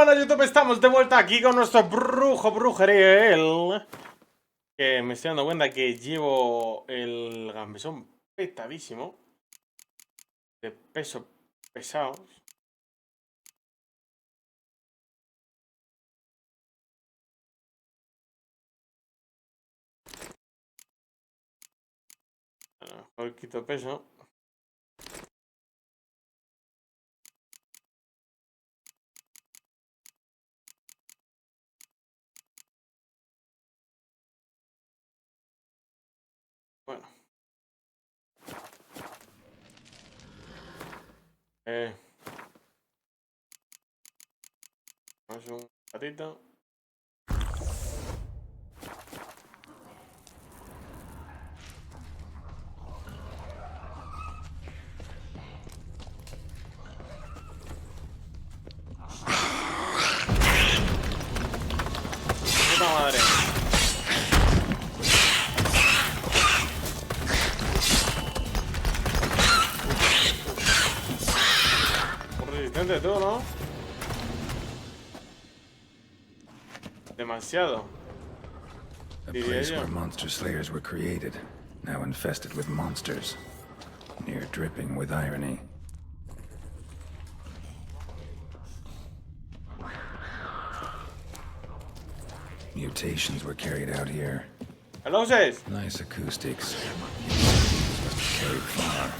Bueno, YouTube, estamos de vuelta aquí con nuestro brujería. Que me estoy dando cuenta que llevo el gambesón petadísimo. De peso pesado. A lo mejor quito peso. Bueno. Vamos un ratito. Puta madre. Muy resistente tú, ¿no? Demasiado. A place where monster slayers were created, now infested with monsters, near dripping with irony. Mutations were carried out here. Hello, says. Nice acoustics. Carried far.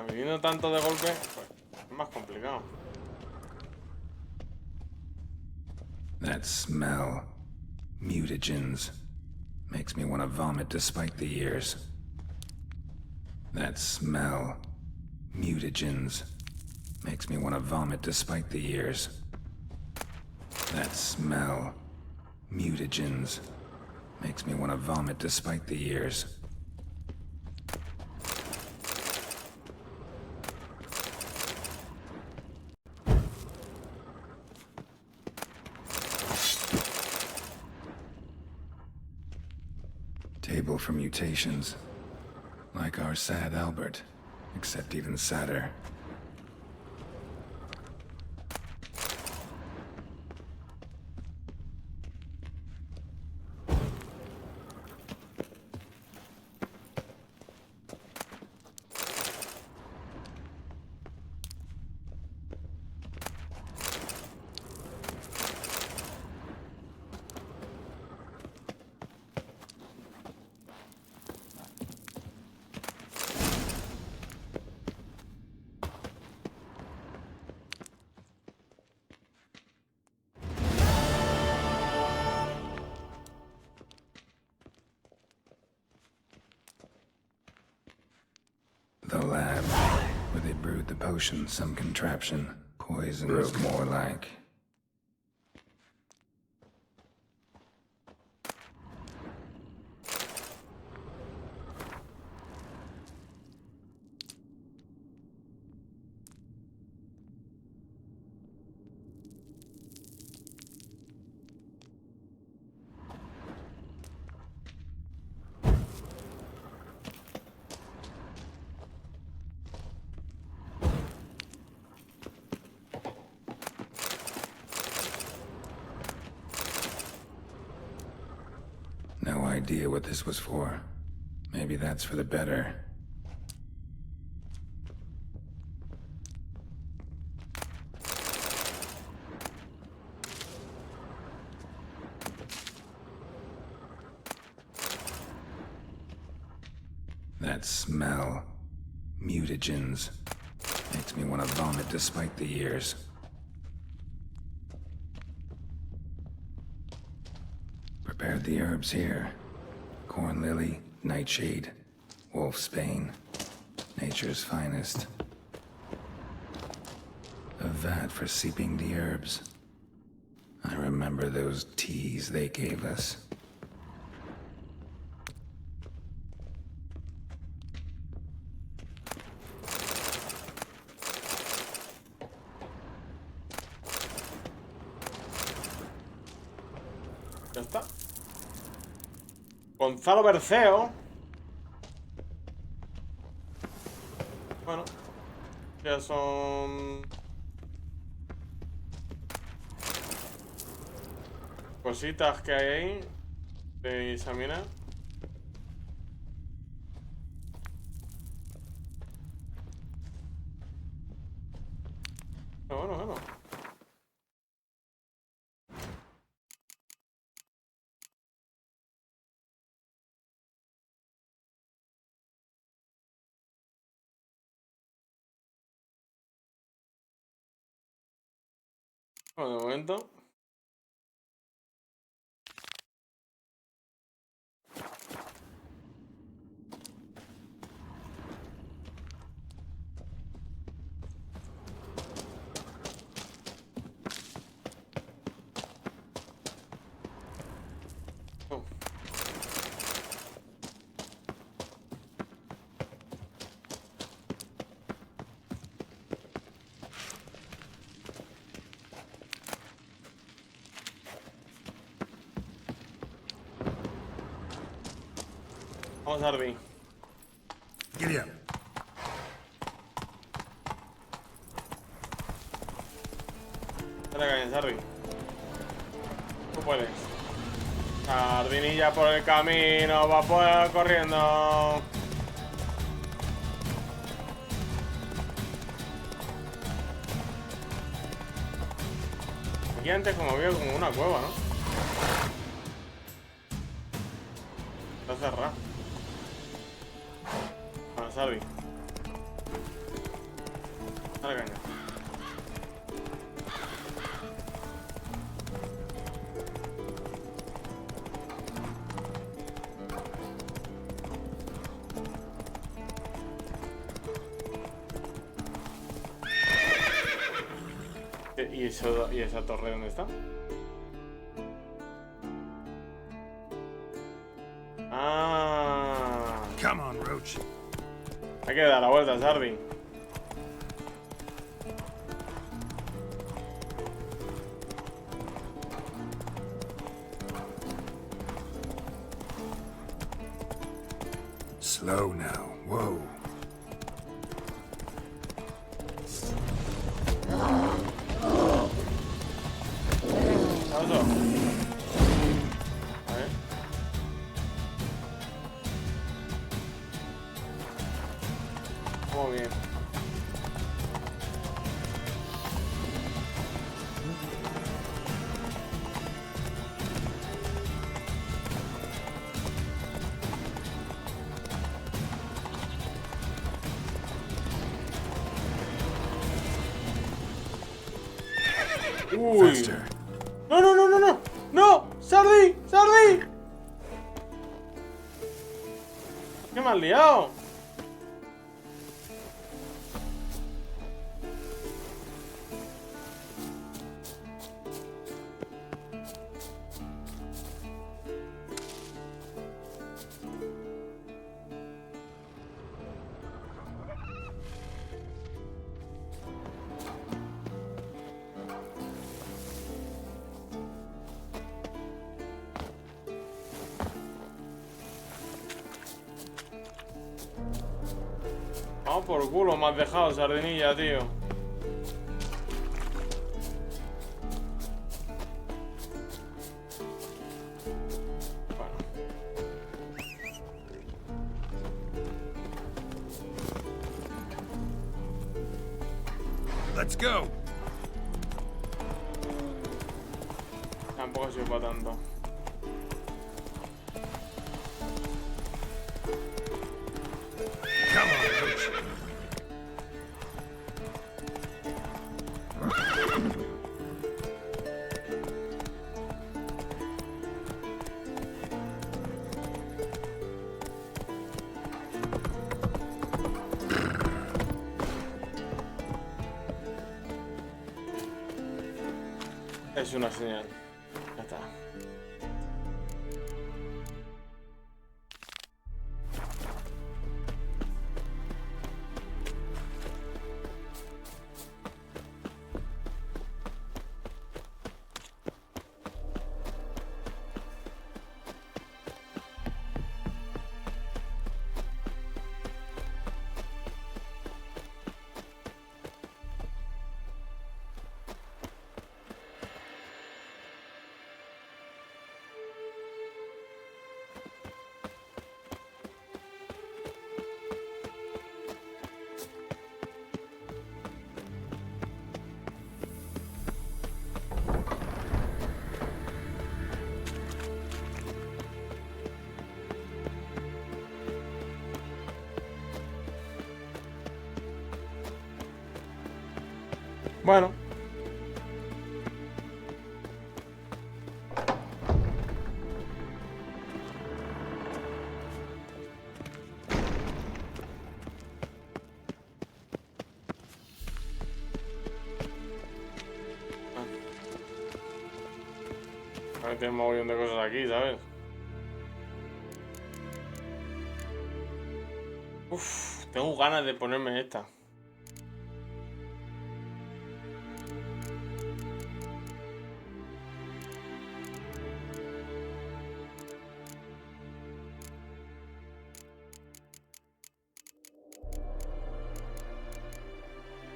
Viniendo tanto de golpe, pues, es más complicado. That smell, mutagens, makes me want to vomit despite the years. That smell, mutagens, makes me want to vomit despite the years. That smell, mutagens, makes me want to vomit despite the years. Table for mutations. Like our sad Albert, except even sadder. The lab, where they brewed the potion, some contraption. Poisons, more like. No idea what this was for. Maybe that's for the better. That smell. Mutagens. Makes me want to vomit despite the years. Prepared the herbs here. Corn lily, nightshade, wolfsbane. Nature's finest. A vat for seeping the herbs. I remember those teas they gave us. Ya está. Gonzalo Berceo. Bueno, ya son cositas que hay ahí de examinar. Pero bueno. Bueno, de momento. Oh. Vamos, Arby. Giddy up. Dale cañas, Arby. Tú puedes. Sardinilla por el camino, va por corriendo. Aquí antes como veo como una cueva, ¿no? Está cerrada. Bueno, Sardi. Dale caña. ¿Y esa torre dónde está? Ah. Come on, Roach. Hay que dar la vuelta, Sardi. Slow now. Whoa. Eso. A ver. Muy bien. Uy. Faster. No, no, no, no, no. No, Sardi, Sardi. ¿Qué me has liado? Vamos por culo, me has dejado, Sardinilla, tío. Bueno. Let's go. Tampoco sirve para tanto. Es una señal. Ya está. Bueno. A ver, tiene un montón de cosas aquí, ¿sabes? Uf, tengo ganas de ponerme esta.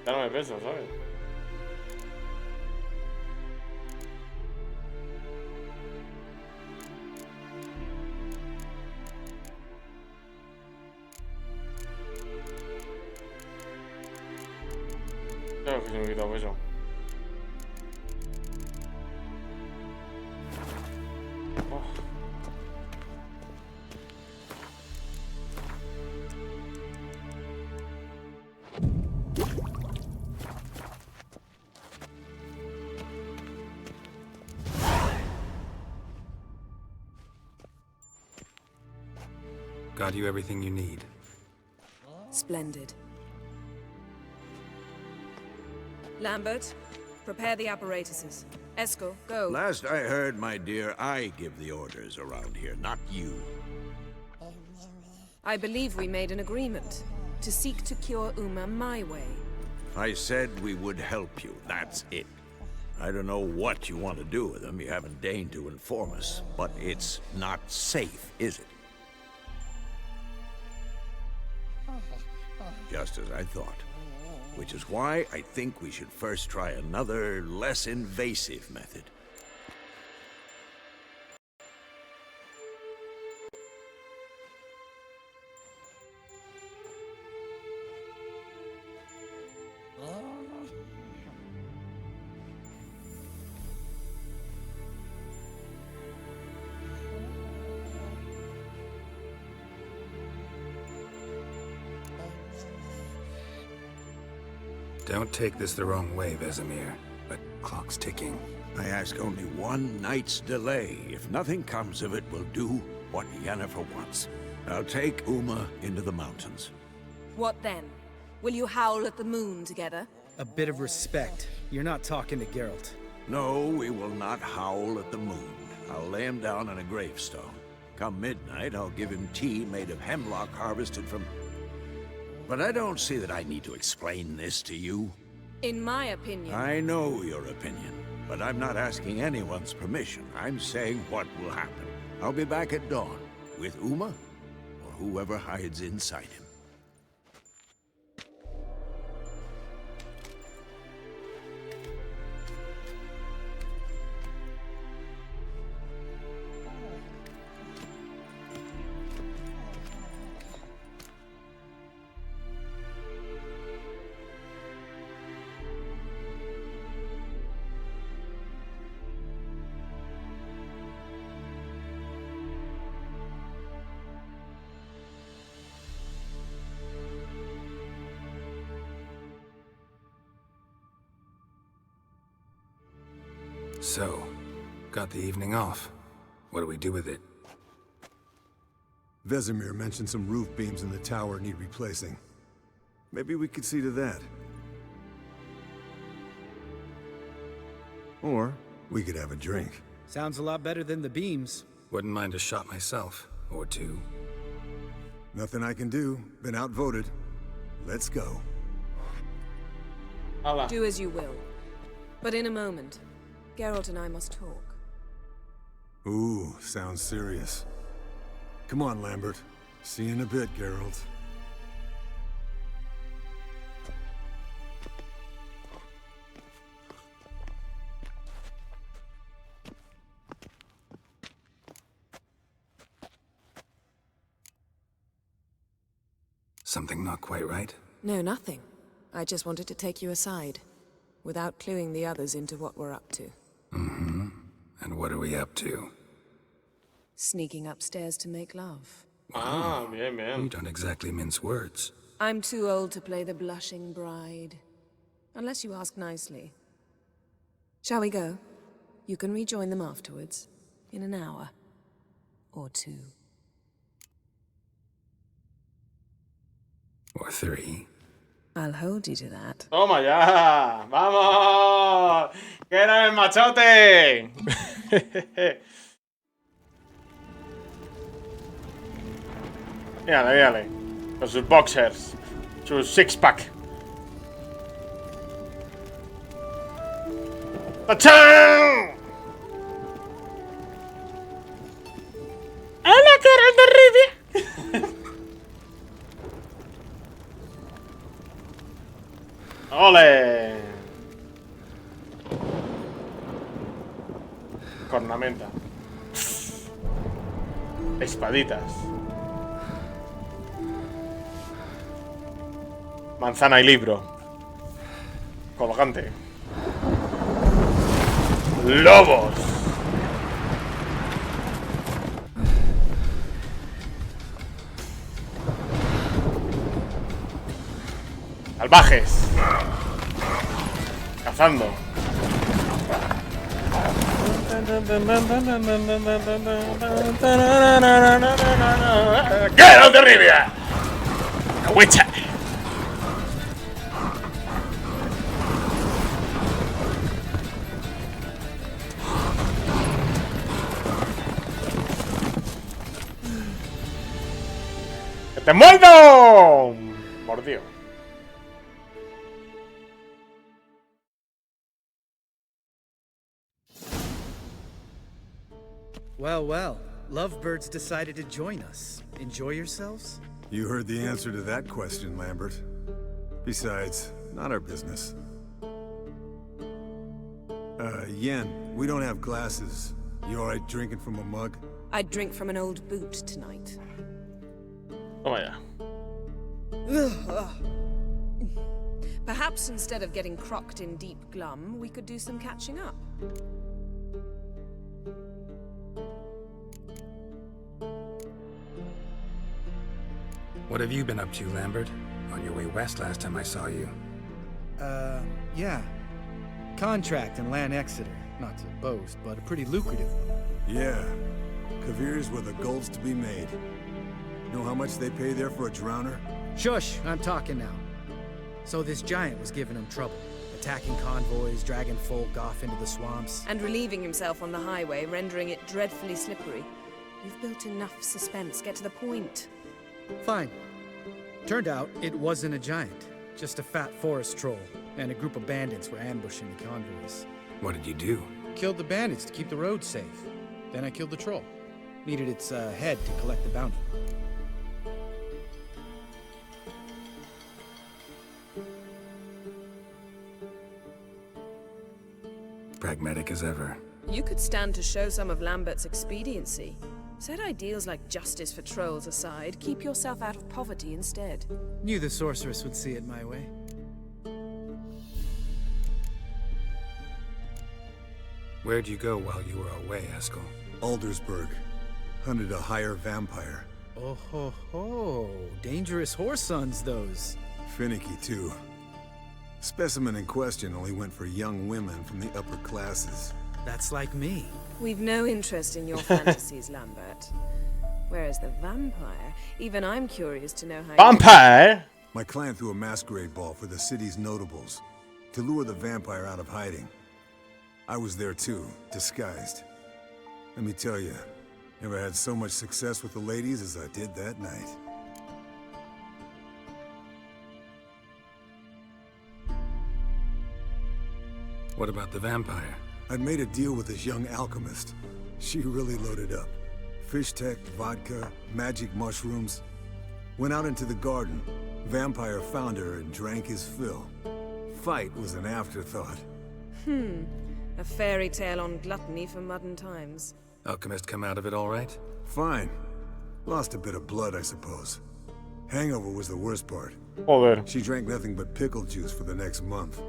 Ya no me peso, ¿sabes? Claro que se me quita peso. Oh. Got you everything you need. Splendid. Lambert, prepare the apparatuses. Esco, go. Last I heard, my dear, I give the orders around here, not you. I believe we made an agreement to seek to cure Uma my way. I said we would help you, that's it. I don't know what you want to do with them, you haven't deigned to inform us, but it's not safe, is it? Just as I thought. Which is why I think we should first try another, less invasive method. Don't take this the wrong way, Vesemir, but clock's ticking. I ask only one night's delay. If nothing comes of it, we'll do what Yennefer wants. I'll take Uma into the mountains. What then? Will you howl at the moon together? A bit of respect. You're not talking to Geralt. No, we will not howl at the moon. I'll lay him down on a gravestone. Come midnight, I'll give him tea made of hemlock harvested from... But I don't see that I need to explain this to you. In my opinion... I know your opinion, but I'm not asking anyone's permission. I'm saying what will happen. I'll be back at dawn, with Uma, or whoever hides inside him. So, got the evening off. What do we do with it? Vesemir mentioned some roof beams in the tower need replacing. Maybe we could see to that. Or We could have a drink. Sounds a lot better than the beams. Wouldn't mind a shot myself, or two. Nothing I can do. Been outvoted. Let's go. Hala. Do as you will. But in a moment, Geralt and I must talk. Ooh, sounds serious. Come on, Lambert. See you in a bit, Geralt. Something not quite right? No, nothing. I just wanted to take you aside, without cluing the others into what we're up to. Mm-hmm. And what are we up to? Sneaking upstairs to make love. Ah, bien, You bien. don't exactly mince words. I'm too old to play the blushing bride. Unless you ask nicely. Shall we go? You can rejoin them afterwards. In an hour. Or two. Or three. I'll hold you to that. Toma ya. ¡Vamos! ¡Que era el machote! Mírale, mírale. Con sus boxers. Su six-pack. ¡Tachán! ¡Hola, Geralt de Rivia! ¡Ole! Cornamenta. Espaditas. Manzana y libro. Colgante. Lobos. Salvajes. Cazando. ¡Geralt de Rivia! ¡The Witcher! ¡Que te muerdo! Mordió. Well, well. Lovebirds decided to join us. Enjoy yourselves? You heard the answer to that question, Lambert. Besides, not our business. Yen, we don't have glasses. You alright drinking from a mug? I'd drink from an old boot tonight. Toma ya. Perhaps instead of getting crocked in deep glum, we could do some catching up. What have you been up to, Lambert? On your way west last time I saw you. Yeah. Contract in Lan Exeter. Not to boast, but a pretty lucrative one. Yeah. Kavir's where the gold's to be made. Know how much they pay there for a drowner? Shush, I'm talking now. So this giant was giving him trouble. Attacking convoys, dragging folk off into the swamps. And relieving himself on the highway, rendering it dreadfully slippery. You've built enough suspense. Get to the point. Fine. Turned out it wasn't a giant. Just a fat forest troll. And a group of bandits were ambushing the convoys. What did you do? Killed the bandits to keep the roads safe. Then I killed the troll. Needed its head to collect the bounty. Pragmatic as ever. You could stand to show some of Lambert's expediency. Set ideals like justice for trolls aside, keep yourself out of poverty instead. Knew the sorceress would see it my way. Where'd you go while you were away, Eskel? Aldersburg. Hunted a higher vampire. Oh ho ho. Dangerous horse sons, those. Finicky, too. Specimen in question only went for young women from the upper classes. That's like me. We've no interest in your fantasies, Lambert. Whereas the vampire, even I'm curious to know how Vampire! My clan threw a masquerade ball for the city's notables to lure the vampire out of hiding. I was there too, disguised. Let me tell you, never had so much success with the ladies as I did that night. What about the vampire? I'd made a deal with this young alchemist. She really loaded up. Fish tech, vodka, magic mushrooms. Went out into the garden. Vampire found her and drank his fill. Fight was an afterthought. A fairy tale on gluttony for modern times. Alchemist come out of it all right? Fine. Lost a bit of blood, I suppose. Hangover was the worst part. Joder. She drank nothing but pickle juice for the next month.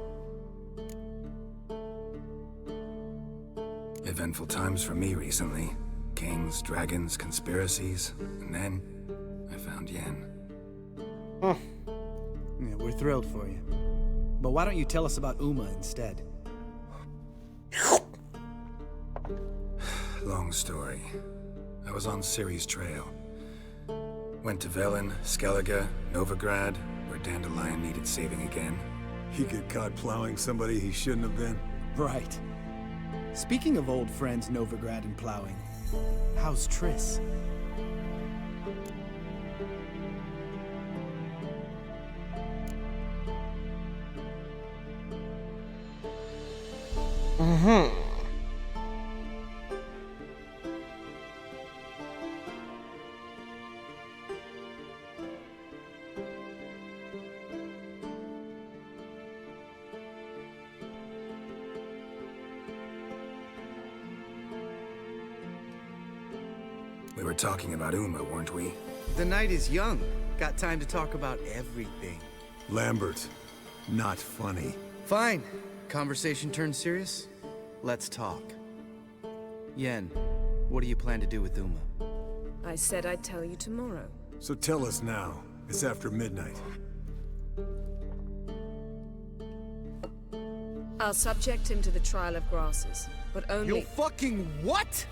Eventful times for me recently. Kings, dragons, conspiracies, and then I found Yen. Yeah, we're thrilled for you. But why don't you tell us about Uma instead? Long story. I was on Ciri's trail. Went to Velen, Skellige, Novigrad, where Dandelion needed saving again. He get caught plowing somebody he shouldn't have been. Right. Speaking of old friends Novigrad and plowing, how's Triss? We were talking about Uma, weren't we? The night is young. Got time to talk about everything. Lambert, not funny. Fine. Conversation turned serious? Let's talk. Yen, what do you plan to do with Uma? I said I'd tell you tomorrow. So tell us now. It's after midnight. I'll subject him to the trial of grasses, but only... You'll fucking what?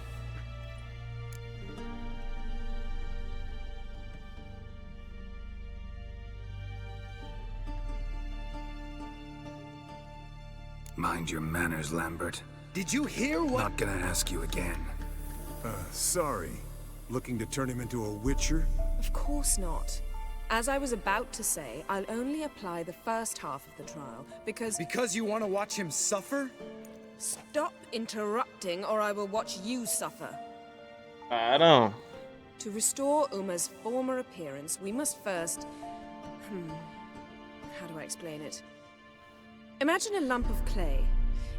Mind your manners, Lambert. Did you hear what? Not gonna ask you again. Sorry. Looking to turn him into a witcher? Of course not. As I was about to say, I'll only apply the first half of the trial, because... Because you want to watch him suffer? Stop interrupting, or I will watch you suffer. Claro. To restore Uma's former appearance, we must first... How do I explain it? Imagine a lump of clay.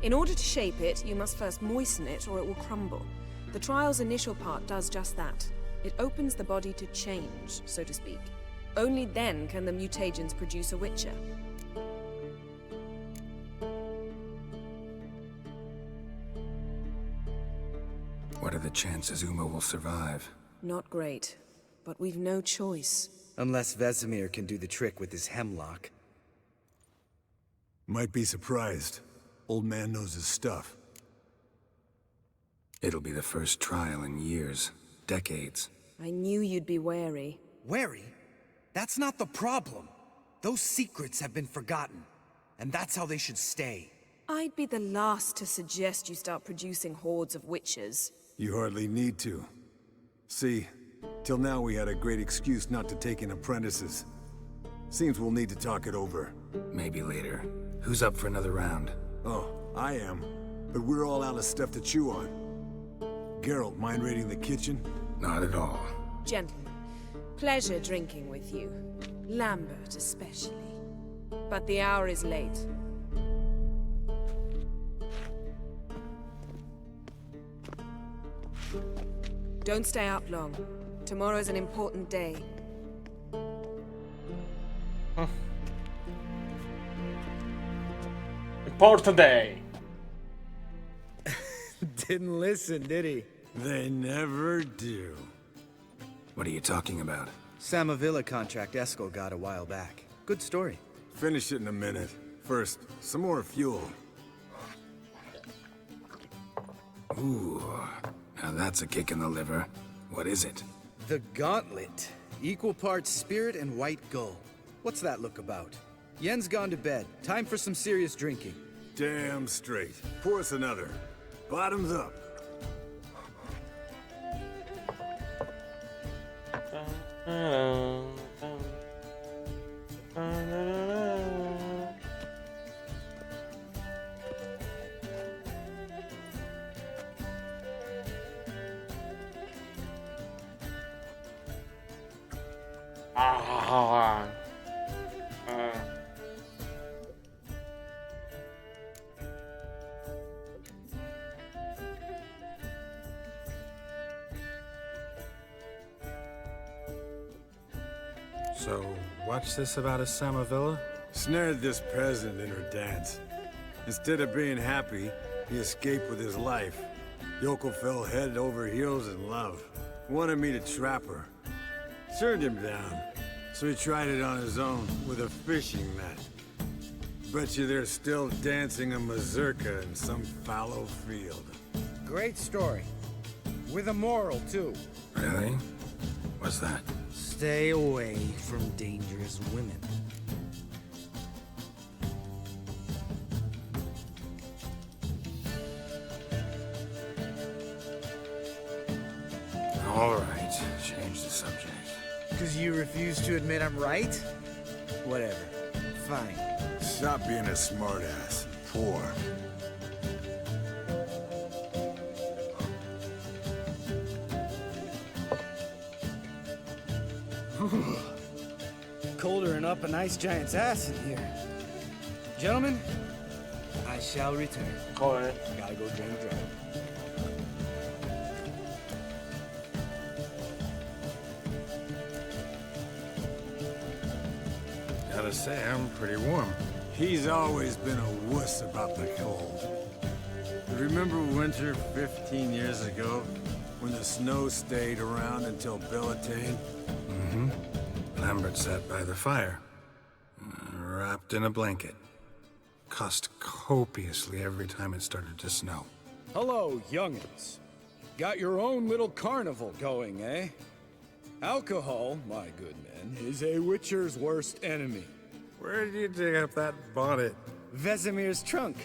In order to shape it, you must first moisten it, or it will crumble. The trial's initial part does just that. It opens the body to change, so to speak. Only then can the mutagens produce a witcher. What are the chances Uma will survive? Not great, but we've no choice. Unless Vesemir can do the trick with his hemlock. Might be surprised. Old man knows his stuff. It'll be the first trial in years, decades. I knew you'd be wary. Wary? That's not the problem. Those secrets have been forgotten. And that's how they should stay. I'd be the last to suggest you start producing hordes of witches. You hardly need to. See, till now we had a great excuse not to take in apprentices. Seems we'll need to talk it over. Maybe later. Who's up for another round? Oh, I am. But we're all out of stuff to chew on. Geralt, mind raiding the kitchen? Not at all. Gentlemen, pleasure drinking with you. Lambert especially. But the hour is late. Don't stay up long. Tomorrow's an important day. Important day. Didn't listen, did he? They never do. What are you talking about? Samavilla contract Eskel got a while back. Good story. Finish it in a minute. First, some more fuel. Ooh, now that's a kick in the liver. What is it? The Gauntlet. Equal parts spirit and white gull. What's that look about? Yen's gone to bed. Time for some serious drinking. Damn straight. Pour us another. Bottoms up. So, what's this about a Samavilla? Snared this peasant in her dance. Instead of being happy, he escaped with his life. Yoko fell head over heels in love. Wanted me to trap her. Turned him down. So he tried it on his own with a fishing net. Bet you they're still dancing a mazurka in some fallow field. Great story. With a moral, too. Really? What's that? Stay away from dangerous women. All right, change the subject. Because you refuse to admit I'm right? Whatever. Fine. Stop being a smartass. Poor. Colder and up a nice giant's ass in here. Gentlemen, I shall return. Joder. Gotta go drain dry. Gotta say, I'm pretty warm. He's always been a wuss about the cold. Remember winter 15 years ago? When the snow stayed around until Bellatane? Mm-hmm. Lambert sat by the fire, wrapped in a blanket. Cussed copiously every time it started to snow. Hello, young'uns. Got your own little carnival going, eh? Alcohol, my good men, is a witcher's worst enemy. Where did you dig up that bonnet? Vesemir's trunk.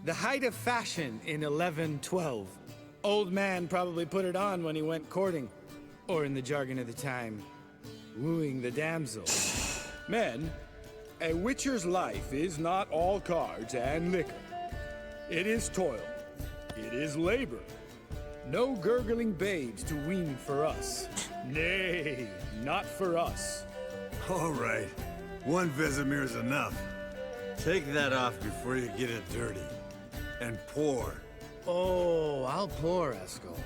The height of fashion in 1112. Old man probably put it on when he went courting. Or in the jargon of the time, wooing the damsel. Men, a witcher's life is not all cards and liquor. It is toil. It is labor. No gurgling babes to wean for us. Nay, not for us. All right. One Vesemir's enough. Take that off before you get it dirty. And pour. Oh, I'll pour, Esco.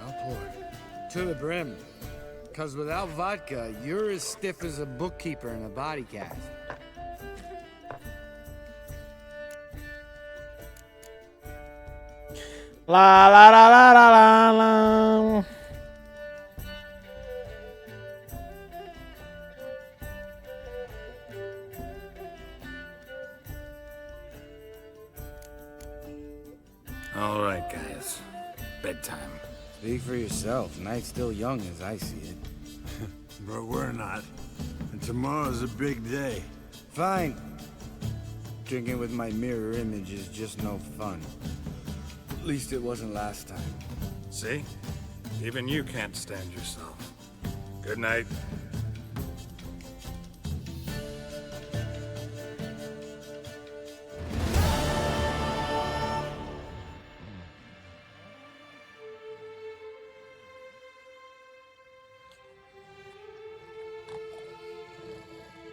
I'll pour. To the brim. 'Cause without vodka, you're as stiff as a bookkeeper in a body cast. La la la la la la la. All right, guys. Bedtime. Speak for yourself. Night's still young as I see it. But we're not. And tomorrow's a big day. Fine. Drinking with my mirror image is just no fun. At least it wasn't last time. See? Even you can't stand yourself. Good night.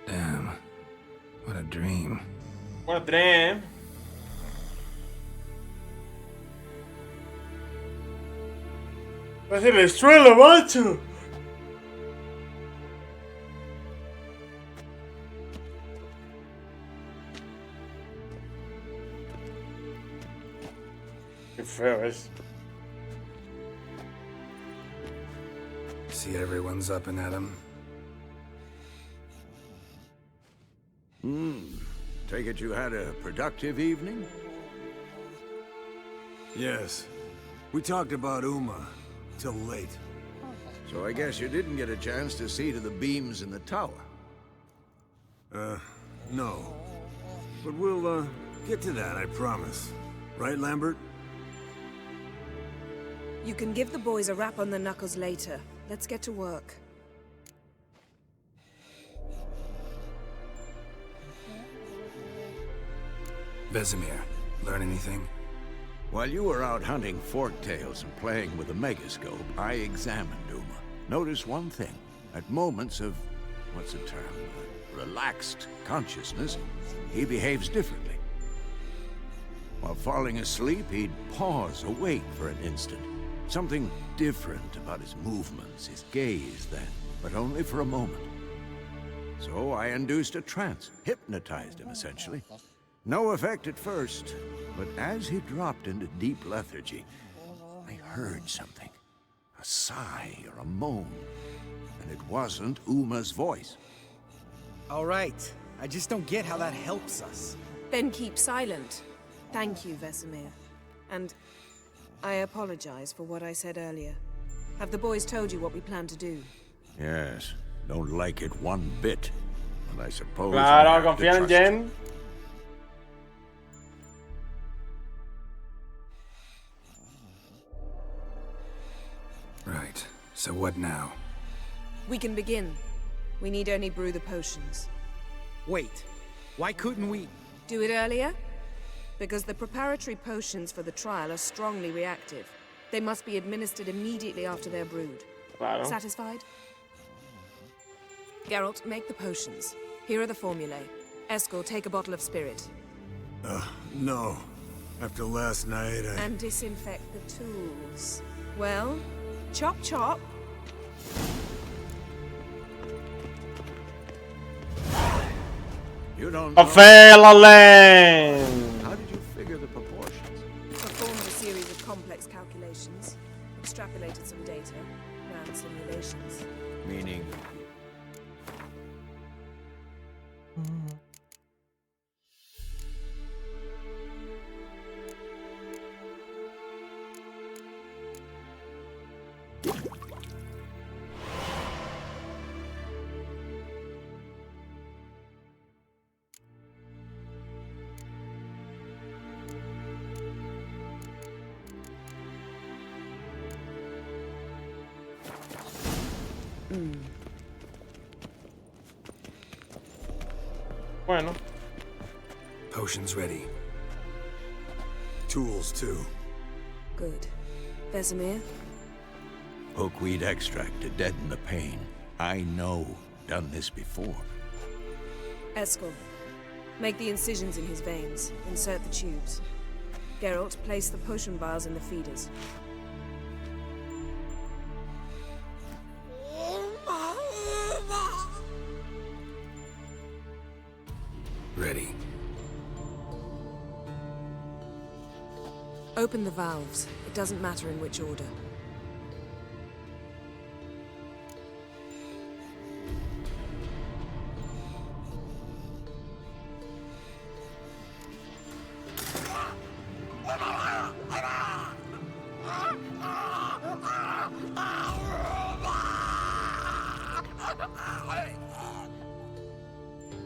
Damn. What a dream. What a dream. Parece el suelo, macho. Qué feo es. See everyone's up and at 'em. Take it you had a productive evening? Yes. We talked about Uma till late. So I guess you didn't get a chance to see to the beams in the tower. No. But we'll Get to that, I promise. Right, Lambert? You can give the boys a rap on the knuckles later. Let's get to work. Vesemir, learn anything? While you were out hunting forktails and playing with the megascope, I examined Uma. Notice one thing. At moments of, what's the term, relaxed consciousness, he behaves differently. While falling asleep, he'd pause, awake for an instant. Something different about his movements, his gaze then, but only for a moment. So I induced a trance, hypnotized him essentially. No effect at first, but as he dropped into deep lethargy, I heard something. A sigh or a moan. And it wasn't Uma's voice. All right. I just don't get how that helps us. Then keep silent. Thank you, Vesemir. And I apologize for what I said earlier. Have the boys told you what we plan to do? Yes, don't like it one bit. But I suppose I Claro, have to confía en trust him. Jen. Right. So what now? We can begin. We need only brew the potions. Wait. Why couldn't we... Do it earlier? Because the preparatory potions for the trial are strongly reactive. They must be administered immediately after they're brewed. Claro. Satisfied? Geralt, make the potions. Here are the formulae. Eskel, take a bottle of spirit. No. After last night, And disinfect the tools. Well, chop chop. You don't know. ¡Afélale! How did you figure the proportions? Performed a series of complex calculations. Extrapolated some data. Ran simulations. Meaning, Bueno, Potions ready. tools too. Good. Vesemir? hookweed extract to deaden the pain. I know. Done this before. Eskel, make the incisions in his veins. Insert the tubes. Geralt, place the potion vials in the feeders. Ready. Open the valves. It doesn't matter in which order.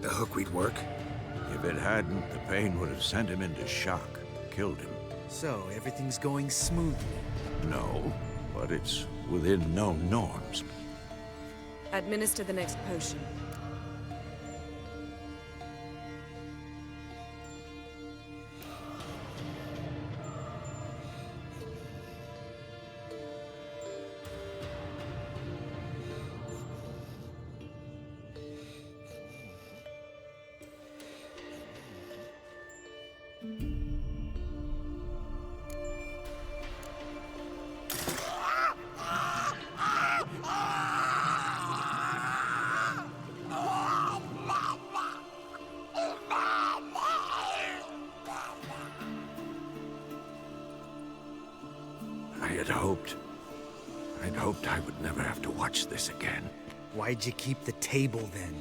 The hookweed work? If it hadn't, the pain would have sent him into shock, killed him. So, everything's going smoothly. No, but it's within known norms. Administer the next potion. I'd hoped I would never have to watch this again. Why'd you keep the table then?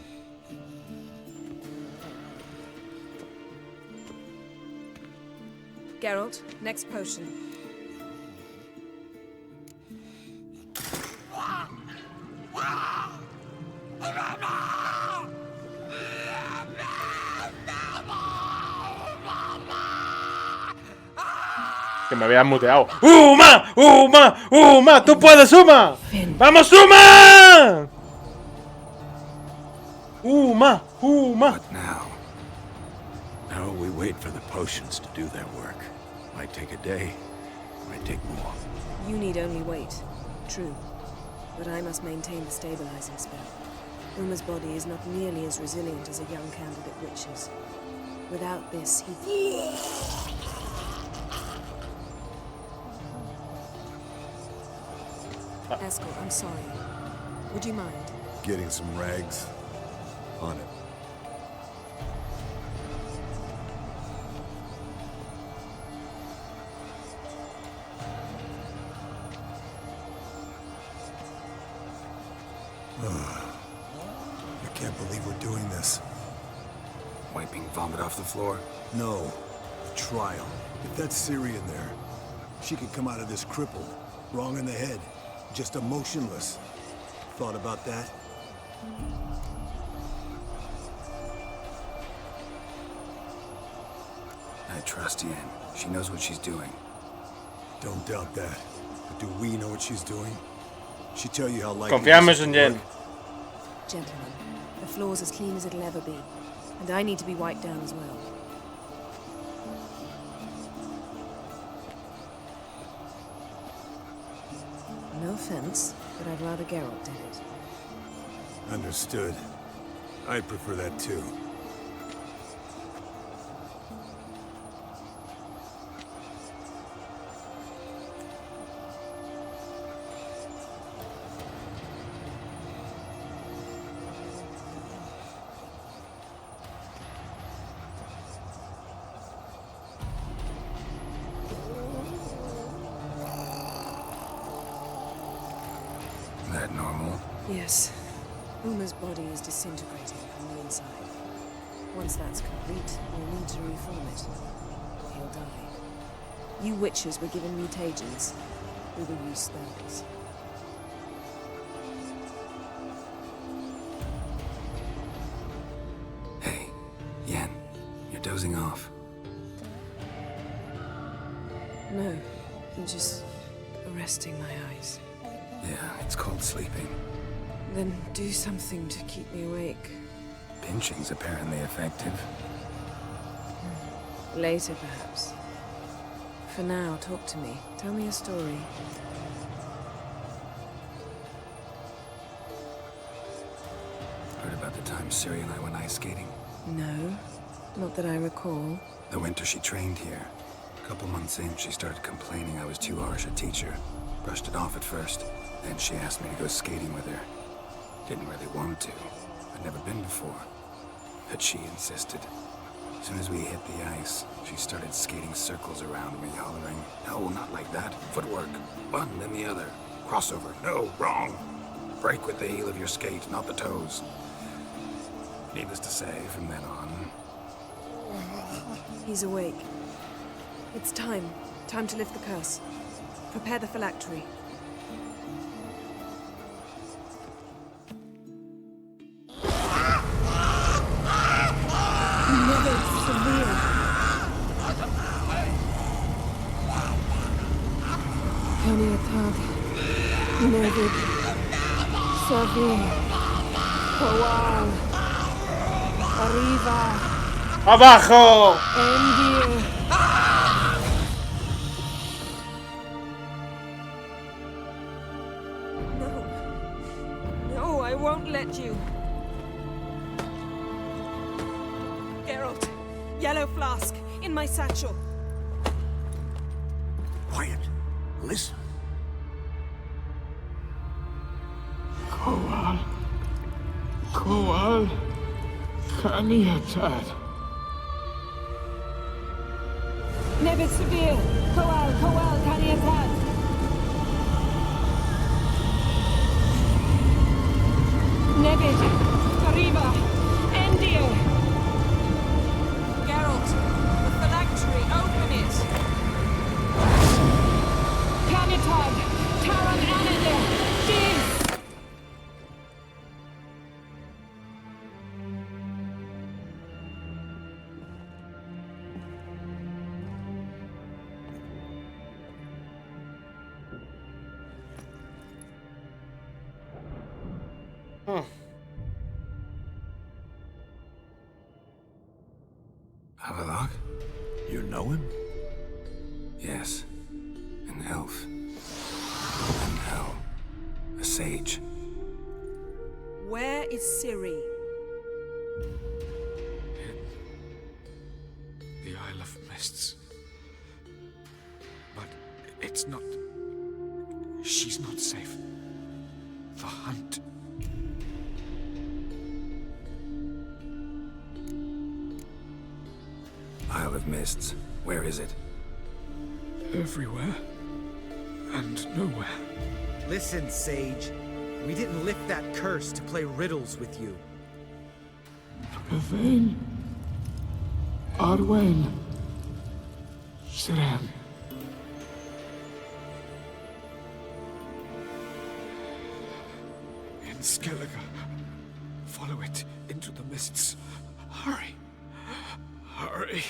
Geralt, next potion. Que me habías muteado. ¡Uma! ¡Uma! ¡Uma! ¡Tú puedes, Uma! ¡Vamos, Uma! ¡Uma! ¡Uma! What now? Now we wait for the potions to do their work. Might take a day, might take more. You need only wait. True. But I must maintain the stabilizing spell. Uma's body is not nearly as resilient as a young candidate witch's. Without this, he... Escort, I'm sorry. Would you mind? Getting some rags? On it. I can't believe we're doing this. Wiping vomit off the floor. No. The trial. If that's Syrian there, she could come out of this crippled, wrong in the head, just emotionless. Thought about that? I trust Yen. She knows what she's doing. Don't doubt that. But do we know what she's doing? She tell you how likely Confiamos this is en to Yen. work? Gentlemen, the floor's as clean as it'll ever be. And I need to be wiped down as well. No offense, but I'd rather Geralt did it. Understood. I'd prefer that too. That normal? Yes. Uma's body is disintegrating from the inside. Once that's complete, we'll need to reform it. He'll die. You witches were given mutagens. We will use spells. Hey, Yen, you're dozing off. No, I'm just resting my eyes. Yeah, it's called sleeping. Then do something to keep me awake. Pinching's apparently effective. Later, perhaps. For now, talk to me. Tell me a story. Heard about the time Siri and I went ice skating? No, not that I recall. The winter she trained here. A couple months in, she started complaining I was too harsh a teacher. Brushed it off at first. Then she asked me to go skating with her. Didn't really want to. I'd never been before. But she insisted. As soon as we hit the ice, she started skating circles around me, hollering, "No, not like that. Footwork. One, then the other. Crossover. No, wrong. Break with the heel of your skate, not the toes." Needless to say, from then on... He's awake. It's time. Time to lift the curse. Prepare the phylactery. Paniatad, Nevid, Savir, Kowal, Arriva, ¡Abajo! Endir. No, I won't let you. Geralt, yellow flask, in my satchel. Quiet. Listen. Kowal. Kowal. Kaniatad. Nevid Severe, Kowal, Kaniatad. Nevid, Arriva, Endir. Geralt, the phylactery, open it. Canitad, Taran Anadir, Jeez! know him? Yes. An elf. And hell. A sage. Where is Ciri? The Isle of Mists. But it's not... She's not safe. The hunt. Isle of Mists. Where is it? Everywhere. And nowhere. Listen, Sage. We didn't lift that curse to play riddles with you. Yvain. Arwen. Siren. In Skellige. Follow it into the mists. Hurry. Hurry.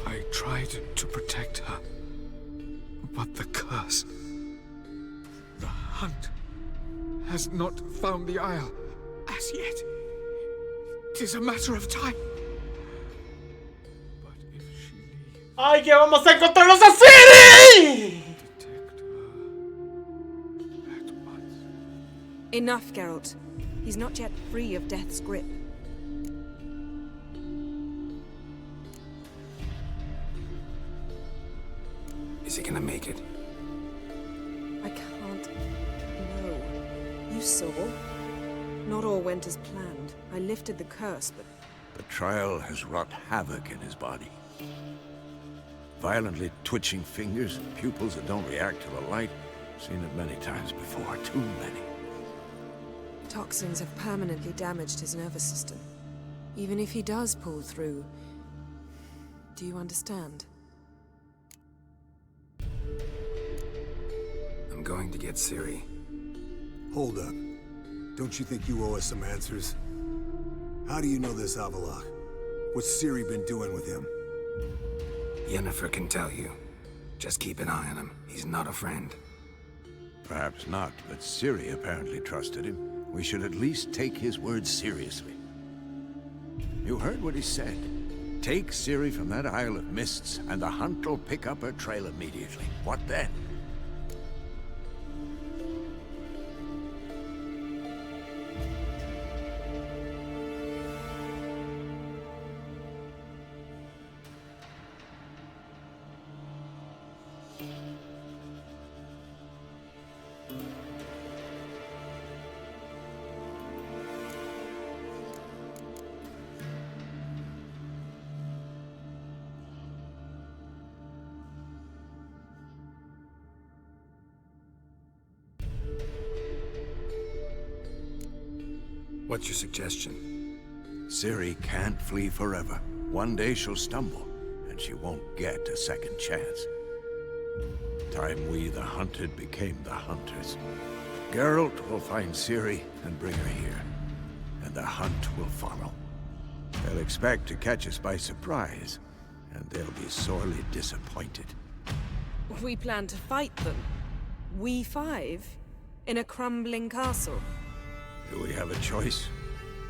I tried to protect her. But the curse... The hunt has not found the Isle as yet. 'Tis a matter of time. But if she leaves... ¡Ay, que vamos a encontrarnos a Ciri! Detect her at once. Enough, Geralt. He's not yet free of death's grip. Is he gonna make it? I can't. No. You saw? Not all went as planned. I lifted the curse, but The trial has wrought havoc in his body. Violently twitching fingers and pupils that don't react to the light. Seen it many times before, too many. toxins have permanently damaged his nervous system. Even if he does pull through, do you understand? I'm going to get Ciri. Hold up. Don't you think you owe us some answers? How do you know this Avalok? What's Ciri been doing with him? Yennefer can tell you. Just keep an eye on him. He's not a friend. Perhaps not, but Ciri apparently trusted him. We should at least take his words seriously. You heard what he said. Take Ciri from that Isle of Mists, and the hunt will pick up her trail immediately. What then? What's your suggestion? Ciri can't flee forever. One day she'll stumble, and she won't get a second chance. Time we, the hunted, became the hunters. Geralt will find Ciri and bring her here, and the hunt will follow. They'll expect to catch us by surprise, and they'll be sorely disappointed. We plan to fight them. We five? In a crumbling castle? Do we have a choice,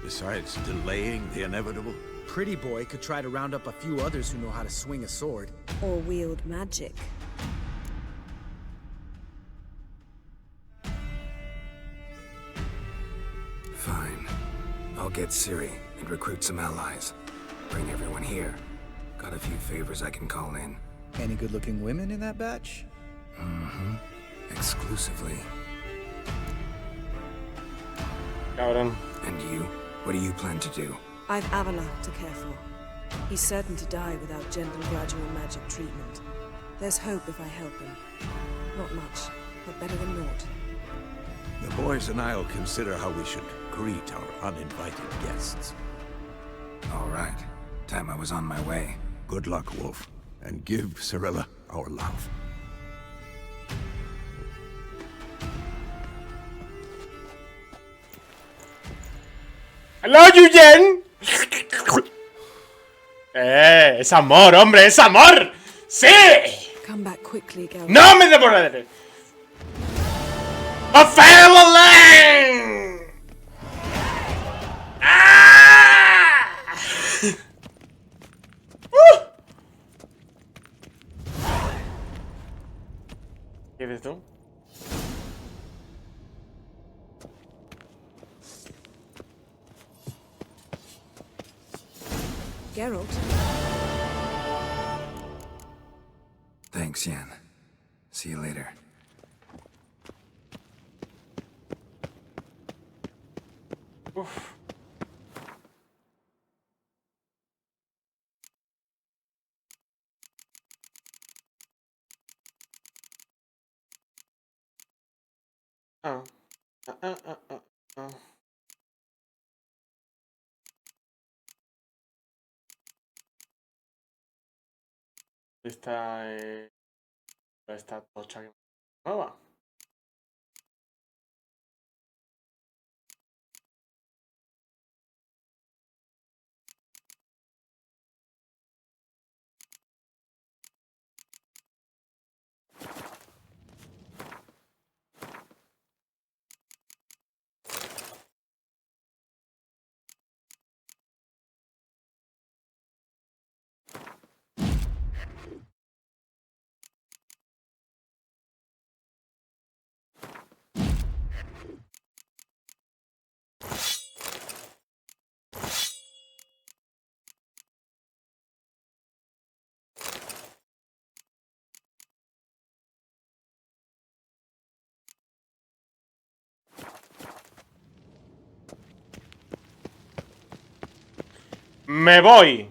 besides delaying the inevitable? Pretty Boy could try to round up a few others who know how to swing a sword. Or wield magic? Fine. I'll get Ciri and recruit some allies. Bring everyone here. Got a few favors I can call in. Any good-looking women in that batch? Mm-hmm. Exclusively. Cabrón. And you? What do you plan to do? I've Avalok to care for. He's certain to die without gentle, gradual magic treatment. There's hope if I help him. Not much, but better than naught. The boys and I'll consider how we should greet our uninvited guests. All right. Time I was on my way. Good luck, Wolf, and give Cirilla our love. ¡Hello, Yuyen! Es amor, hombre, es amor. ¡Sí! Come back quickly, Geralt. ¡No me demoraré! ¡A family! ¡Ah! ¿Qué dices tú? Geralt, Thanks, Yen. See you later. Uf. Ah. Ah, ah, ah, ah, ah. Esta tocha que nueva. Me voy,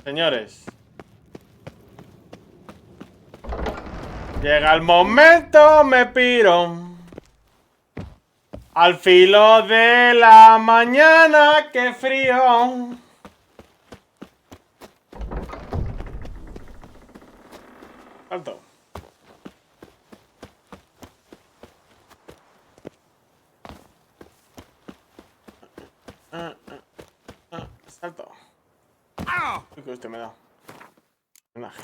señores. Llega el momento, me piro. Al filo de la mañana, qué frío. Salto. Salto. Uy, que usted me da. Homenaje.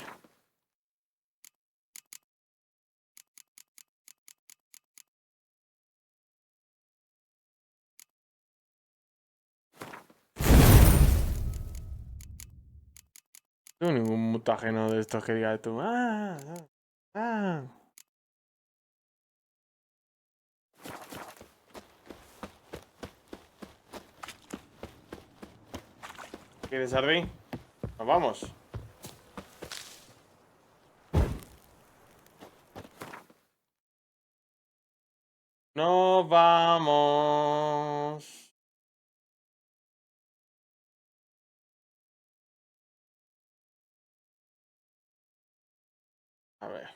No tengo ningún mutágeno de estos que diga tú. ¿Quieres, Ardi? Nos vamos. Nos vamos. A ver.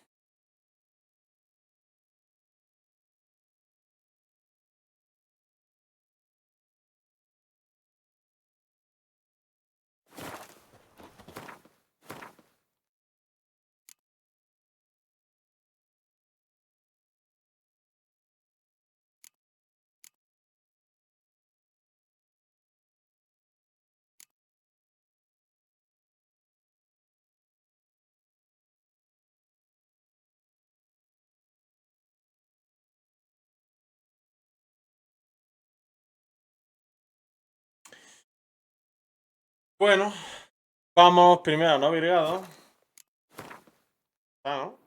Bueno, vamos primero, ¿no, Virgado? Ah, ¿no?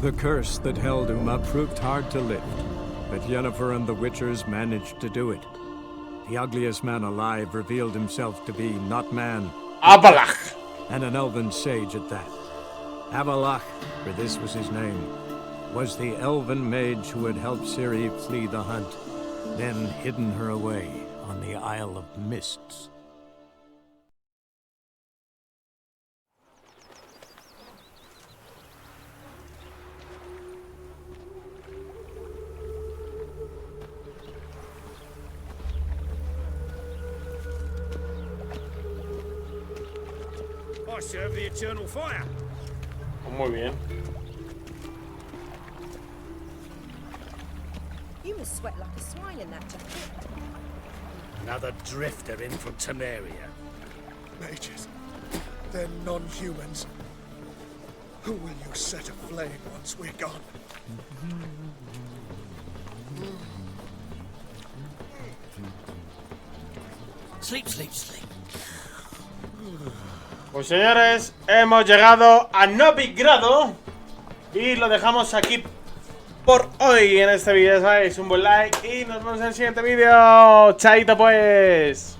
The curse that held Uma proved hard to lift, but Yennefer and the Witchers managed to do it. The ugliest man alive revealed himself to be not man, ¡Avalach! and an elven sage at that. Avalach, for this was his name, was the elven mage who had helped Ciri flee the hunt, then hidden her away on the Isle of Mists. I serve the eternal fire. Muy bien. You must sweat like a swine in that jacket. Another drifter in from Temeria. Mages. They're non-humans. Who will you set aflame once we're gone? Sleep, sleep, sleep. Pues señores, hemos llegado a Novigrado y lo dejamos aquí por hoy en este vídeo, ¿sabéis? Un buen like y nos vemos en el siguiente vídeo. Chaito pues.